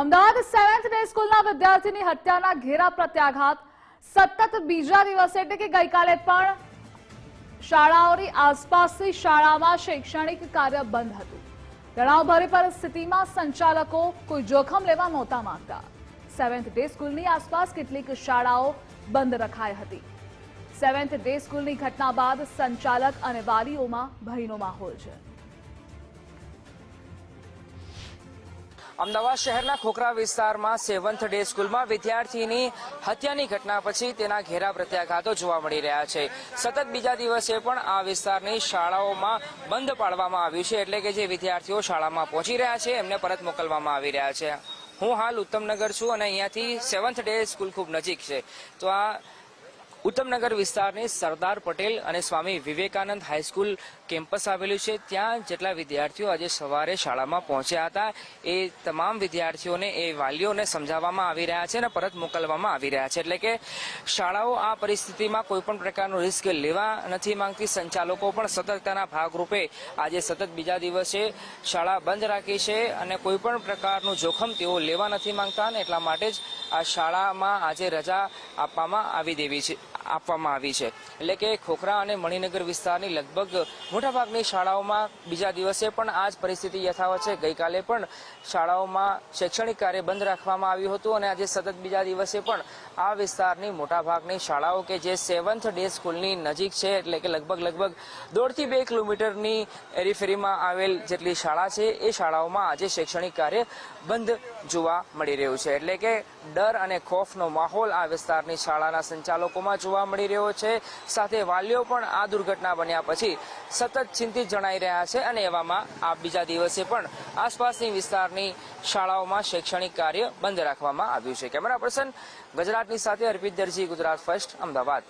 Ahmedabad 7th day સ્કૂલના વિદ્યાર્થીની હત્યાના ઘેરા પ્રત્યાઘાત સતત બીજા દિવસે એટલે કે ગઈકાલે પણ શાળાઓની આસપાસની શાળામાં શૈક્ષણિક કાર્ય બંધ હતું। તણાવભરી પરિસ્થિતિમાં સંચાલકો કોઈ જોખમ લેવા નહોતા માંગતા। 7th ડે સ્કૂલની આસપાસ કેટલીક શાળાઓ બંધ રખાઈ હતી। 7th ડે સ્કૂલની ઘટના બાદ સંચાલક અને વાલીઓમાં ભયનો માહોલ છે। અમદાવાદ શહેરના ખોખરા વિસ્તારમાં 7th ડે સ્કૂલમાં વિદ્યાર્થીની હત્યાની ઘટના પછી તેના ઘેરા પ્રત્યાઘાતો જોવા મળી રહ્યા છે। સતત બીજા દિવસે પણ આ વિસ્તારની શાળાઓમાં બંધ પાડવામાં આવ્યું છે, એટલે કે જે વિદ્યાર્થીઓ શાળામાં પહોંચી રહ્યા છે એમને પરત મોકલવામાં આવી રહ્યા છે। હું હાલ ઉત્તમનગર છું અને અહીંયાથી 7th ડે સ્કૂલ ખૂબ નજીક છે। તો આ ઉત્તમનગર વિસ્તારની સરદાર પટેલ અને સ્વામી વિવેકાનંદ હાઈસ્કૂલ કેમ્પસ આવેલું છે। ત્યાં જેટલા વિદ્યાર્થીઓ આજે સવારે શાળામાં પહોંચ્યા હતા એ તમામ વિદ્યાર્થીઓને એ વાલીઓને સમજાવવામાં આવી રહ્યા છે અને પરત મોકલવામાં આવી રહ્યા છે। એટલે કે શાળાઓ આ પરિસ્થિતિમાં કોઈ પણ પ્રકારનું રિસ્ક લેવા નથી માંગતી। સંચાલકો પણ સતર્કતાના ભાગરૂપે આજે સતત બીજા દિવસે શાળા બંધ રાખી છે અને કોઈ પણ પ્રકારનું જોખમ તેઓ લેવા નથી માંગતા અને એટલા માટે જ આ શાળામાં આજે રજા આપવામાં આવી છે। એટલે કે ખોખરા અને મણિનગર વિસ્તારની લગભગ મોટાભાગની શાળાઓમાં બીજા દિવસે પણ આ જ પરિસ્થિતિ યથાવત છે। ગઈકાલે પણ શાળાઓમાં શૈક્ષણિક કાર્ય બંધ રાખવામાં આવ્યું હતું અને આજે સતત બીજા દિવસે પણ આ વિસ્તારની મોટાભાગની શાળાઓ કે જે 7th ડે સ્કૂલની નજીક છે, એટલે કે લગભગ 1.5 થી 2 કિલોમીટરની એરીફેરીમાં આવેલ જેટલી શાળા છે એ શાળાઓમાં આજે શૈક્ષણિક કાર્ય બંધ જોવા મળી રહ્યું છે। એટલે કે ડર અને ખોફનો માહોલ આ વિસ્તારની શાળાના સંચાલકોમાં જોવા મળી રહ્યો છે। સાથે વાલીઓ પણ આ દુર્ઘટના બન્યા પછી સતત ચિંતિત જણાઈ રહ્યા છે અને એવામાં આ બીજા દિવસે પણ આસપાસની વિસ્તારની શાળાઓમાં શૈક્ષણિક કાર્ય બંધ રાખવામાં આવ્યું છે। કેમેરા પર્સન ગુજરાતની સાથે અર્પિત દરજી, ગુજરાત ફર્સ્ટ, અમદાવાદ।